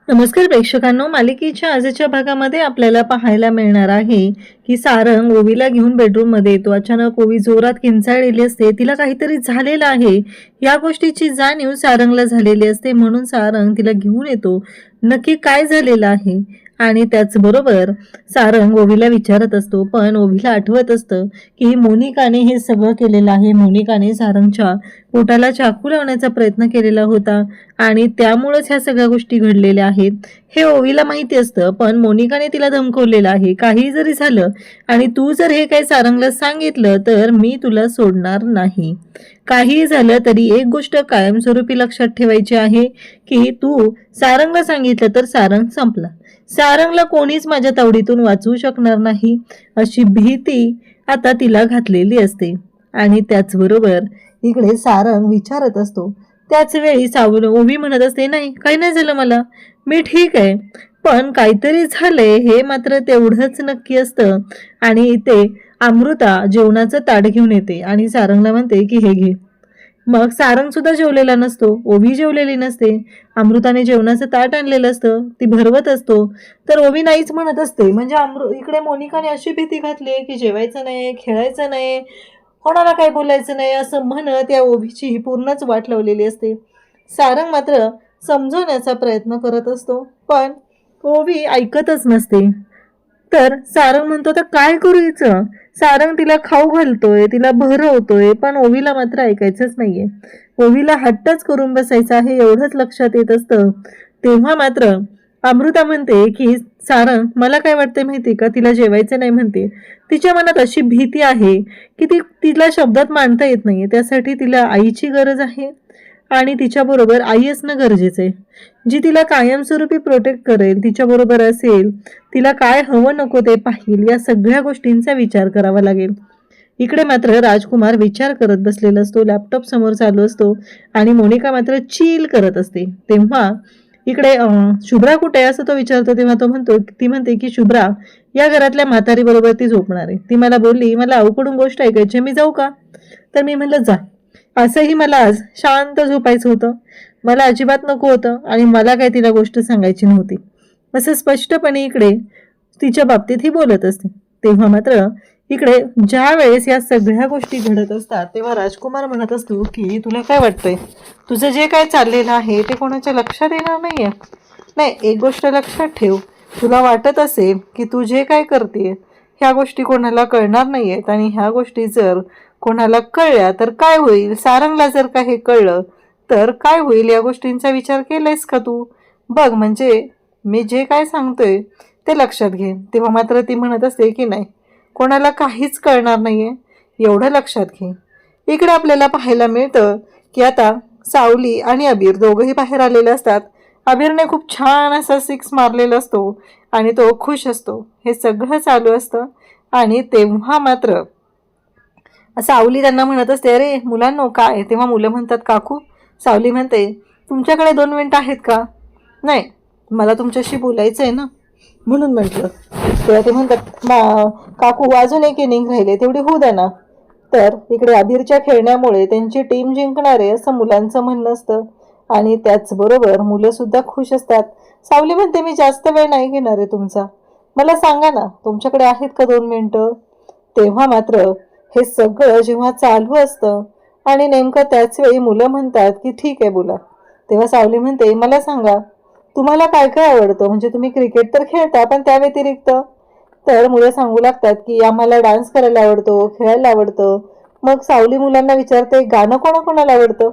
नमस्कार प्रेक्षकांनो, मालिकेच्या आजच्या भागामध्ये आपल्याला पाहायला मिळणार आहे की सारंग ओवीला घेऊन बेडरूममध्ये येतो. अचानक ओवी जोरात किंचाळलेली असते. तिला काहीतरी झालेलं आहे या गोष्टीची जाणीव सारंगला झालेली असते. म्हणून सारंग तिला घेऊन येतो. नक्की काय झालेलं आहे आणि त्याचबरोबर सारंग ओवीला विचारत असतो. पण ओवीला आठवत असतं की मोनिकाने हे सगळं केलेलं आहे. मोनिकाने सारंगच्या पोटाला चाकू लावण्याचा प्रयत्न केलेला होता आणि त्यामुळेच ह्या सगळ्या गोष्टी घडलेल्या आहेत हे ओवीला माहिती असतं. पण मोनिकाने तिला धमकवलेलं आहे, काही जरी झालं आणि तू जर हे काही सारंगला सांगितलं तर मी तुला सोडणार नाही. काही झालं तरी एक गोष्ट कायमस्वरूपी लक्षात ठेवायची आहे की तू सारंगला सांगितलं तर सारंग संपला. सारंगला कोणीच माझ्या तावडीतून वाचवू शकणार नाही अशी भीती आता तिला घातलेली असते. आणि त्याचबरोबर इकडे सारंग विचारत असतो. त्याच वेळी ओवी म्हणत असते, नाही काही नाही झालं मला, मी ठीक आहे. पण काहीतरी झालंय हे मात्र तेवढंच नक्की असतं. आणि इथे अमृता जेवणाचं ताट घेऊन येते आणि सारंगला म्हणते की हे घे. मग सारंग सुद्धा जेवलेला नसतो, ओवी जेवलेली नसते. अमृताने जेवणाचं ताट आणलेलं असतं, ती भरवत असतो तर ओवी नाहीच म्हणत असते. म्हणजे इकडे मोनिकाने अशी भीती घातली की जेवायचं नाही, खेळायचं नाही, कोणाला काही बोलायचं नाही असं म्हणत या ओवीची ही पूर्णच वाट लावलेली असते. सारंग मात्र समजवण्याचा प्रयत्न करत असतो पण ओवी ऐकतच नसते. तर सारंग म्हणतो तर काय करू हिचं. सारंग तिला खाऊ घालतोय, तिला भरवतोय, पण ओवीला मात्र ऐकायचंच नाहीये. ओवीला हट्टच करून बसायचं आहे एवढंच लक्षात येत असतं. तेव्हा मात्र अमृता म्हणते की सारंग मला काय वाटते माहिती का, तिला जेवायचं नाही म्हणते. तिच्या मनात अशी भीती आहे की तिला शब्दात मांडता येत नाहीये. त्यासाठी तिला आईची गरज आहे आणि तिच्याबरोबर आई असणं गरजेचं आहे, जी तिला कायमस्वरूपी प्रोटेक्ट करेल, तिच्याबरोबर असेल, तिला काय हवं नको ते पाहिल. या सगळ्या गोष्टींचा विचार करावा लागेल. इकडे मात्र राजकुमार विचार करत बसलेला असतो, लॅपटॉप समोर चालू असतो आणि मोनिका मात्र चिल करत असते. तेव्हा इकडे शुभ्रा कुठे आहे असं तो विचारतो. तेव्हा ती म्हणते की शुभ्रा या घरातल्या म्हातारी बरोबर ती झोपणार आहे. ती मला बोलली मला अवकडून गोष्ट ऐकायची, मी जाऊ का. तर मी म्हणलं जा. असंही मला आज शांत झोपायचं होतं, मला अजिबात नको होतं आणि मला काय तिला गोष्ट सांगायची नव्हती असं स्पष्टपणे इकडे तिच्या बाबतीत ही बोलत असते. तेव्हा मात्र इकडे ज्या वेळेस या सगळ्या गोष्टी घडत असतात तेव्हा राजकुमार म्हणत असतो की तुला काय वाटतंय, तुझं जे काय चाललेलं आहे ते कोणाच्या लक्षात येणार नाहीये. नाही, एक गोष्ट लक्षात ठेव, तुला वाटत असेल की तू जे काय करते ह्या गोष्टी कोणाला कळणार नाहीयेत आणि ह्या गोष्टी जर कोणाला कळल्या तर काय होईल, सारंगला जर का हे कळलं तर काय होईल, या गोष्टींचा विचार केलायस का तू. बघ म्हणजे मी जे काय सांगतोय ते लक्षात घे. तेव्हा मात्र ती म्हणत असते की नाही, कोणाला काहीच कळणार नाहीये एवढं लक्षात घे. इकडे आपल्याला पाहायला मिळतं की आता सावली आणि अबीर दोघंही बाहेर आलेले असतात. अबीरने खूप छान असा सिक्स मारलेला असतो आणि तो खुश असतो. हे सगळं चालू असतं आणि तेव्हा मात्र सावली त्यांना म्हणत असते, अरे मुलांनो काय. तेव्हा मुलं म्हणतात काकू. सावली म्हणते तुमच्याकडे 2 मिनिटं आहेत का. नाही, मला तुमच्याशी बोलायचं आहे ना म्हणून म्हटलं. तेव्हा ते म्हणतात काकू अजून एक इनिंग राहिले तेवढी होऊ द्या ना. तर इकडे अबीरच्या खेळण्यामुळे त्यांची टीम जिंकणार आहे असं मुलांचं म्हणणं असतं आणि त्याचबरोबर मुलं सुद्धा खुश असतात. सावली म्हणते मी जास्त वेळ नाही घेणार आहे तुमचा, मला सांगा ना तुमच्याकडे आहेत का 2 मिनिटं. तेव्हा मात्र हे सगळं जेव्हा चालू असतं आणि नेमकं त्याच वेळी मुलं म्हणतात की ठीक आहे बोला. तेव्हा सावली म्हणते मला सांगा तुम्हाला काय काय आवडतं, म्हणजे तुम्ही क्रिकेट तर खेळता पण त्या व्यतिरिक्त. तर मुलं सांगू लागतात की आम्हाला डान्स करायला आवडतो, खेळायला आवडतं. मग सावली मुलांना विचारते गाणं कोणाकोणाला आवडतं.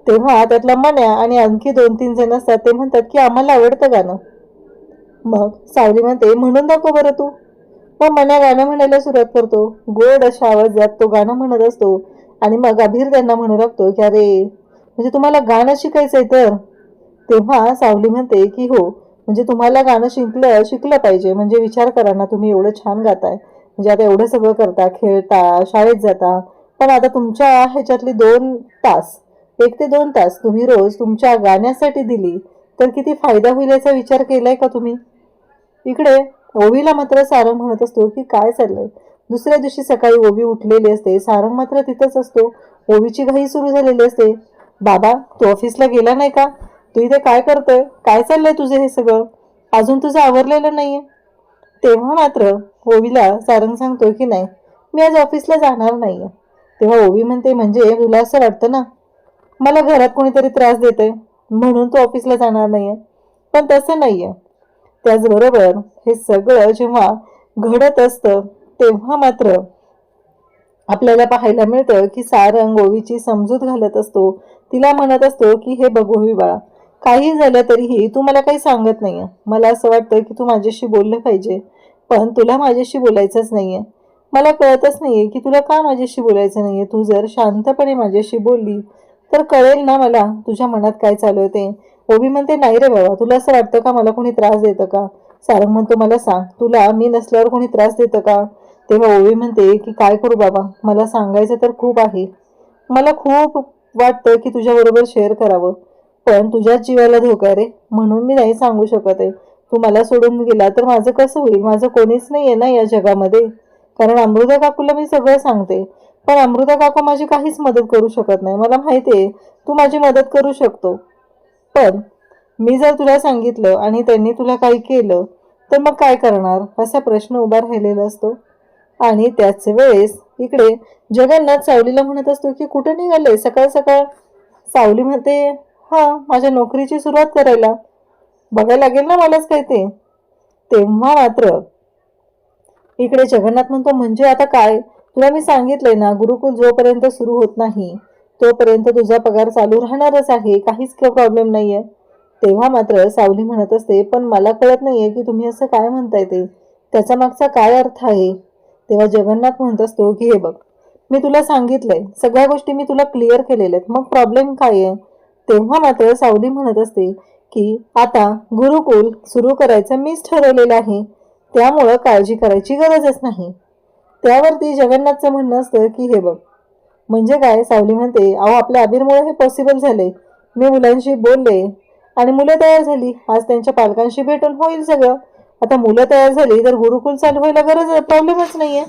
तेव्हा त्यातला मन्या आणि आणखी 2-3 जण असतात ते म्हणतात की आम्हाला आवडतं गाणं. मग सावली म्हणते म्हणून दाखव बरं तू. मग मन्या गाणं म्हणायला सुरुवात करतो. गोड अशा आवाजात तो गाणं म्हणत असतो आणि मग अबीर त्यांना म्हणू लागतो की अरे म्हणजे तुम्हाला गाणं शिकायचंय तर. तेव्हा सावली म्हणते की हो, म्हणजे तुम्हाला गाणं शिकलं पाहिजे. म्हणजे विचार करा ना, तुम्ही एवढं छान गाताय, म्हणजे आता एवढं सगळं करता, खेळता, शाळेत जाता, पण आता तुमच्या ह्याच्यातली 2 तास, 1 ते 2 तास तुम्ही रोज तुमच्या गाण्यासाठी दिली तर किती फायदा होईल याचा विचार केलाय का तुम्ही. इकडे ओवीला मात्र सारंग म्हणत असतो की काय चाललंय. दुसऱ्या दिवशी सकाळी ओवी उठलेली असते, सारंग मात्र तिथंच असतो. ओवीची घाई सुरू झालेली असते. बाबा तू ऑफिसला गेला नाही का. तू इथे काय करतोय? काय चाललंय तुझं हे सगळं? अजून तुझं आवरलेलं नाहीये. तेव्हा मात्र ओवीला सारंग सांगतो की नाही, मी आज ऑफिसला जाणार नाहीये. तेव्हा ओवी म्हणते, म्हणजे तुला असं वाटतं ना मला घरात कोणीतरी त्रास देतंय म्हणून तू ऑफिसला जाणार नाहीये? पण तसं नाहीये. त्याचबरोबर हे सगळं जेव्हा घडत असतं तेव्हा मात्र आपल्याला पाहायला मिळतं की सारंग ओवीची समजूत घालत असतो. तिला म्हणत असतो की हे बघ ओवी बाळा, काही झालं तरीही तू मला काही सांगत नाहीये. मला असं वाटतं की तू माझ्याशी बोललं पाहिजे, पण तुला माझ्याशी बोलायचंच नाहीये. मला कळतच नाहीये की तुला का माझ्याशी बोलायचं नाहीये. तू जर शांतपणे माझ्याशी बोलली तर कळेल ना मला तुझ्या मनात काय चालू आहे ते. ओवी म्हणते, नाही रे बाबा, तुला असं वाटतं का मला कोणी त्रास देतं का? सारंग म्हणतो, मला सांग, तुला मी नसल्यावर कोणी त्रास देतं का? तेव्हा ओवी म्हणते की काय करू बाबा, मला सांगायचं तर खूप आहे. मला खूप वाटतं की तुझ्याबरोबर शेअर करावं, पण तुझ्याच जीवाला धोका आहे रे, म्हणून मी नाही सांगू शकत आहे. तू मला सोडून गेला तर माझं कसं होईल? माझं कोणीच नाहीये ना या जगामध्ये. कारण अमृता काकूला मी सगळं सांगते, पण अमृता काकू माझी काहीच मदत करू शकत नाही. मला माहितीये तू माझी मदत करू शकतो, पण मी जर तुला सांगितलं आणि त्यांनी तुला काही केलं तर मग काय करणार, असा प्रश्न उभा राहिलेला असतो. आणि त्याच वेळेस इकडे जगन्नाथ सावलीला म्हणत असतो की कुठं निघाले सकाळ सकाळ? सावली म्हणते, हा, माझ्या नोकरीची सुरुवात करायला. बघायला लागेल ना मलाच काय ते. तेव्हा मात्र इकडे जगन्नाथ म्हणतो, म्हणजे आता काय? तुला मी सांगितलंय ना, गुरुकुल जोपर्यंत सुरू होत नाही तोपर्यंत तुझा पगार चालू राहणारच आहे, काहीच प्रॉब्लेम नाहीये. तेव्हा मात्र सावली म्हणत असते, पण मला कळत नाहीये की तुम्ही असं काय म्हणताय ते, त्याचा मागचा काय अर्थ आहे? तेव्हा जगन्नाथ म्हणत असतो की हे बघ, मी तुला सांगितलंय, सगळ्या गोष्टी मी तुला क्लिअर केलेल्या आहेत, मग प्रॉब्लेम काय आहे? तेव्हा मात्र सावली म्हणत असते की आता गुरुकुल सुरू करायचं मीच ठरवलेलं आहे, त्यामुळं काळजी करायची गरजच नाही. त्यावरती जगन्नाथचं म्हणणं असतं की हे बघ, म्हणजे काय? सावली म्हणते, अहो आपल्या अबीरमुळे हे पॉसिबल झाले. मी मुलांशी बोलले आणि मुलं तयार झाली. आज त्यांच्या पालकांशी भेटून होईल सगळं. आता मुलं तयार झाली तर गुरुकुल चालू व्हायला प्रॉब्लेमच नाहीये.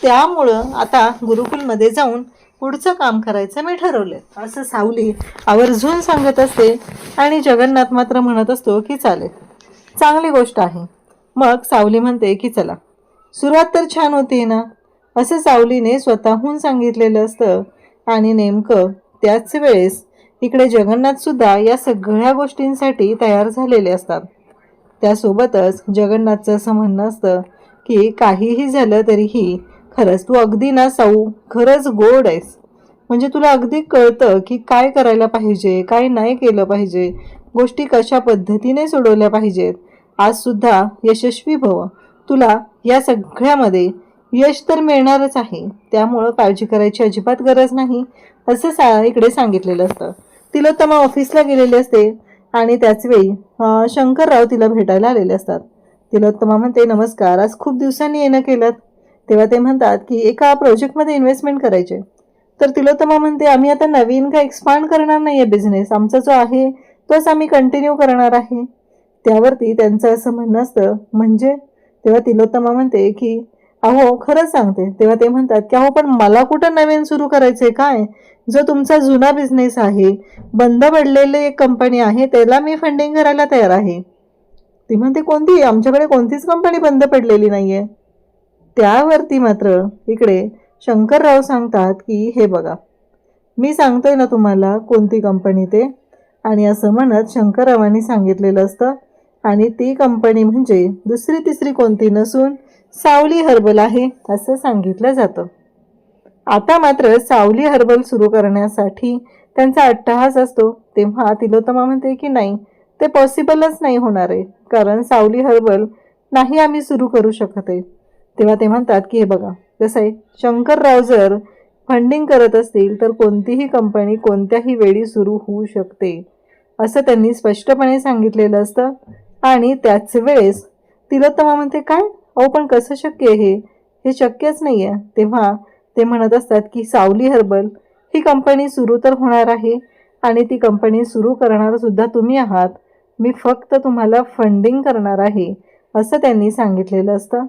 त्यामुळं आता गुरुकुलमध्ये जाऊन पुढचं काम करायचं मी ठरवलंय, असं सावली आवर्जून सांगत असते. आणि जगन्नाथ मात्र म्हणत असतो की चालेल, चांगली गोष्ट आहे. मग सावली म्हणते की चला, सुरुवात तर छान होती ना, असं सावलीने स्वतःहून सांगितलेलं असतं. आणि नेमकं त्याच वेळेस इकडे जगन्नाथ सुद्धा या सगळ्या गोष्टींसाठी तयार झालेले असतात. त्यासोबतच जगन्नाथचं असं म्हणणं असतं की काहीही झालं तरीही खरंच तू अगदी ना साऊ, खरंच गोड आहेस. म्हणजे तुला अगदी कळतं की काय करायला पाहिजे, काय नाही केलं पाहिजे, गोष्टी कशा पद्धतीने सोडवल्या पाहिजेत. आज सुद्धा यशस्वी भव, तुला या सगळ्यामध्ये यश तर मिळणारच आहे, त्यामुळं काळजी करायची अजिबात गरज नाही, असं इकडे सांगितलेलं असतं. तिलोत्तमा ऑफिसला गेलेले असते आणि त्याच वेळी शंकरराव तिला भेटायला आलेले असतात. तिलोत्तमा म्हणते, नमस्कार, आज खूप दिवसांनी येणं केलं. तेव्हा ते म्हणतात की एका प्रोजेक्टमध्ये इन्व्हेस्टमेंट करायचे. तर तिलोत्तमा म्हणते, आम्ही आता नवीन काय एक्सपांड करणार नाहीये बिझनेस, आमचा जो आहे तोच आम्ही कंटिन्यू करणार आहे. त्यावरती त्यांचं असं म्हणणं असतं, म्हणजे? तेव्हा तिलोत्तमा म्हणते की अहो खरंच सांगते. तेव्हा ते म्हणतात की अहो पण मला कुठं नवीन सुरू करायचंय काय? जो तुमचा जुना बिझनेस आहे, बंद पडलेली एक कंपनी आहे, त्याला मी फंडिंग करायला तयार आहे. ती म्हणते, कोणती? आमच्याकडे कोणतीच कंपनी बंद पडलेली नाहीये. त्यावरती मात्र इकडे शंकरराव सांगतात की हे बघा, मी सांगतोय ना तुम्हाला कोणती कंपनी ते. आणि असं म्हणत शंकररावांनी सांगितलेलं असतं. आणि ती कंपनी म्हणजे दुसरी तिसरी कोणती नसून सावली हर्बल आहे, असं सांगितलं जातं. आता मात्र सावली हर्बल सुरू करण्यासाठी त्यांचा अट्टहास असतो. तेव्हा तिलोत्तमा म्हणते की नाही, ते पॉसिबलच नाही होणार आहे, कारण सावली हर्बल नाही आम्ही सुरू करू शकत आहे. तेव्हा ते म्हणतात की हे बघा, कसं आहे, शंकरराव जर फंडिंग करत असतील तर कोणतीही कंपनी कोणत्याही वेळी सुरू होऊ शकते, असं त्यांनी स्पष्टपणे सांगितलेलं असतं. आणि त्याच वेळेस तिलोत्तमा म्हणते, काय? अहो पण कसं शक्य आहे हे शक्यच नाही आहे. तेव्हा ते म्हणत असतात की सावली हर्बल ही कंपनी सुरू तर होणार आहे आणि ती कंपनी सुरू करणार सुद्धा तुम्ही आहात, मी फक्त तुम्हाला फंडिंग करणार आहे, असं त्यांनी सांगितलेलं असतं.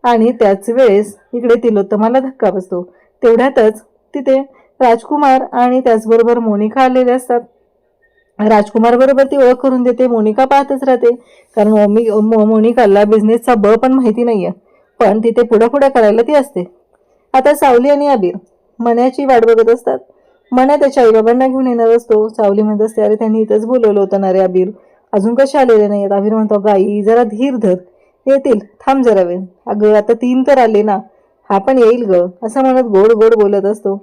आणि त्याच वेळेस इकडे तिलोत्तमाला धक्का बसतो. तेवढ्यातच तिथे राजकुमार आणि त्याचबरोबर मोनिका आलेले असतात. राजकुमार बरोबर ती ओळख करून देते. मोनिका पाहतच राहते, कारण मोनिकाला बिझनेसचा पण माहिती नाहीये, पण तिथे पुढे पुढे करायला ती असते. आता सावली आणि अबीर मन्याची वाट बघत असतात. मन्या त्याच्या आईबाबांना घेऊन येणार असतो. सावली म्हणत असते, अरे त्यांनी इथंच बोलवलं होतं ना रे अबीर, अजून कसे आलेले नाहीत. अबीर म्हणतो, गाई जरा धीर धर, येतील, थांब जरा वेळ. अगं आता 3 तर आले ना, हा पण येईल ग, असं म्हणत गोड गोड बोलत असतो.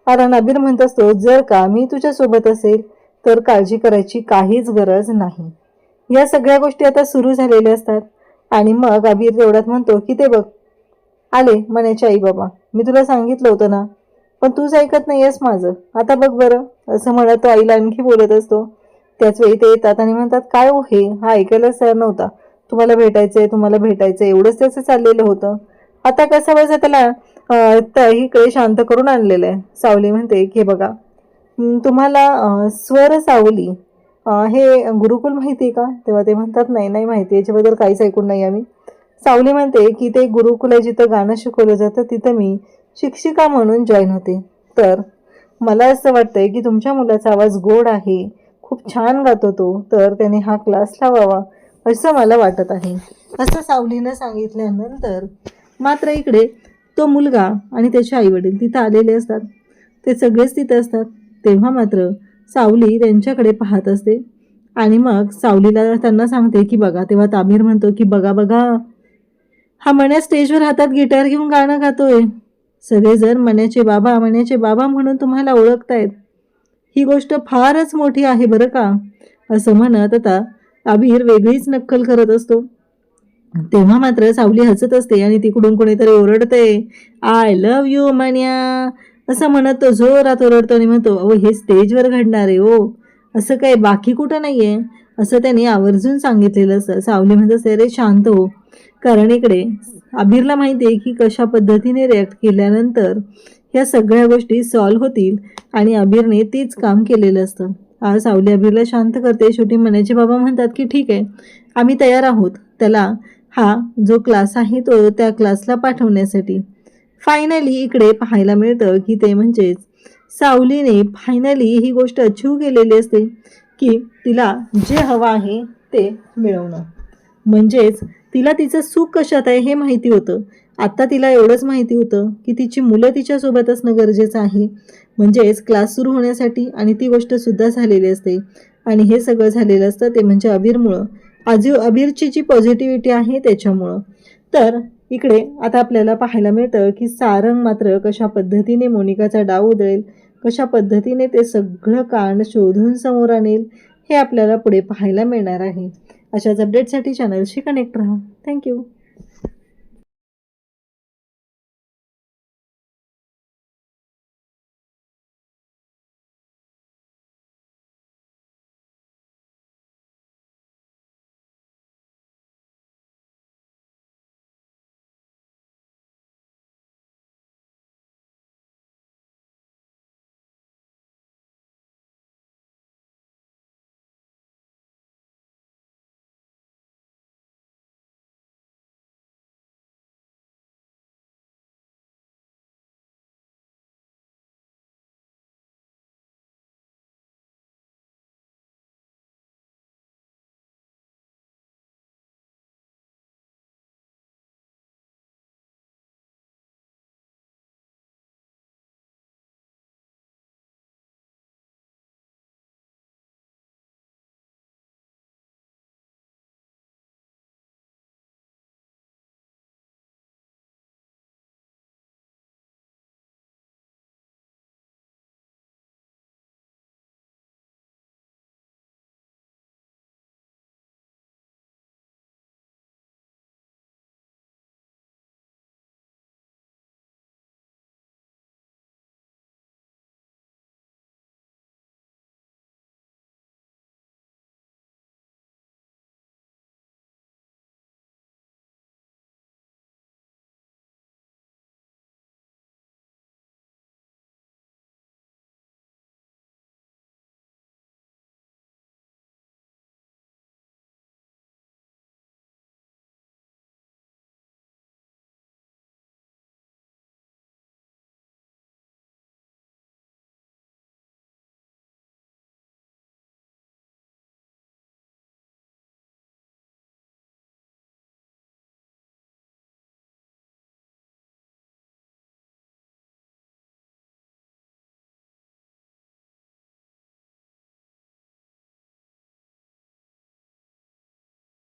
कारण अबीर म्हणत असतो, जर का मी तुझ्या सोबत असेल तर काळजी करायची काहीच गरज नाही. या सगळ्या गोष्टी आता सुरू झालेल्या असतात. आणि मग अबीर तेवढ्यात म्हणतो की ते बघ आले मन्याचे आई बाबा, मी तुला सांगितलं होतं ना, पण तूच ऐकत नाहीयेस माझं, आता बघ बरं, असं म्हणत तो आईला आणखी बोलत असतो. त्याच वेळी ते येतात आणि म्हणतात, काय हो हे, हा ऐकायलाच तयार नव्हता, तुम्हाला भेटायचंय तुम्हाला भेटायचंय एवढंच त्याचं चाललेलं होतं. आता कसं बसं त्याला इकडे शांत करून आणलेलं आहे. सावली म्हणते की बघा, तुम्हाला स्वर सावली हे गुरुकुल माहिती आहे का? तेव्हा ते म्हणतात, नाही नाही माहिती, याच्याबद्दल काहीच ऐकून नाही आम्ही. सावली म्हणते की ते गुरुकुल आहे, जिथं गाणं शिकवलं जातं, तिथं मी शिक्षिका म्हणून जॉईन होते. तर मला असं वाटतंय की तुमच्या मुलाचा आवाज गोड आहे, खूप छान गातो तो, तर त्याने हा क्लास लावावा असं मला वाटत आहे, असं सावलीनं सांगितल्यानंतर मात्र इकडे तो मुलगा आणि त्याचे आई वडील तिथं आलेले असतात. ते सगळेच तिथे असतात. तेव्हा मात्र सावली त्यांच्याकडे पाहत असते आणि मग सावलीला त्यांना सांगते की बघा. तेव्हा तामीर म्हणतो की बघा बघा, हा मन्या स्टेजवर हातात गिटार घेऊन गाणं गातोय, सगळेजण मन्याचे बाबा म्हणून तुम्हाला ओळखतायत, ही गोष्ट फारच मोठी आहे बरं का, असं म्हणत आता अबीर वेगळीच नक्कल करत असतो. तेव्हा मात्र सावली हसत असते आणि तिकडून कोणीतरी ओरडते, आय लव्ह यू मन्या, असं म्हणत तो जोरात ओरडतो आणि म्हणतो, अहो हे स्टेजवर घडणार आहे हो, असं काही बाकी कुठं नाहीये, असं त्यांनी आवर्जून सांगितलेलं असतं. सावली म्हणत असते, रे शांत हो, कारण इकडे अबीरला माहिती आहे की कशा पद्धतीने रिॲक्ट केल्यानंतर ह्या सगळ्या गोष्टी सॉल्व्ह होतील आणि अबीरने तीच काम केलेलं असतं. आज सावली अबीरला शांत करते. शेवटी मन्याचे बाबा म्हणतात की ठीक आहे, आम्ही तयार आहोत त्याला हा जो क्लास आहे तो त्या क्लासला पाठवण्यासाठी. फायनली इकडे पाहायला मिळतं की ते म्हणजेच सावलीने फायनली ही गोष्ट अचीव केलेली असते की तिला जे हवं आहे ते मिळवणं. म्हणजेच तिला तिचं सुख कशात आहे हे माहिती होतं. आता तिला एवढंच माहिती होतं की तिची मुलं तिच्यासोबत असणं गरजेचं आहे, म्हणजेच क्लास सुरू होण्यासाठी, आणि ती गोष्ट सुद्धा झालेली असते. आणि हे सगळं झालेलं असतं ते म्हणजे अबीरमुळं, अबीरची जी पॉझिटिव्हिटी आहे त्याच्यामुळं. तर इकडे आता आपल्याला पाहायला मिळतं की सारंग मात्र कशा पद्धतीने मोनिकाचा डाव उधळेल, कशा पद्धतीने ते सगळं कांड शोधून समोर आणेल, हे आपल्याला पुढे पाहायला मिळणार आहे. अशाच अपडेटसाठी चॅनलशी कनेक्ट राहा. थँक्यू.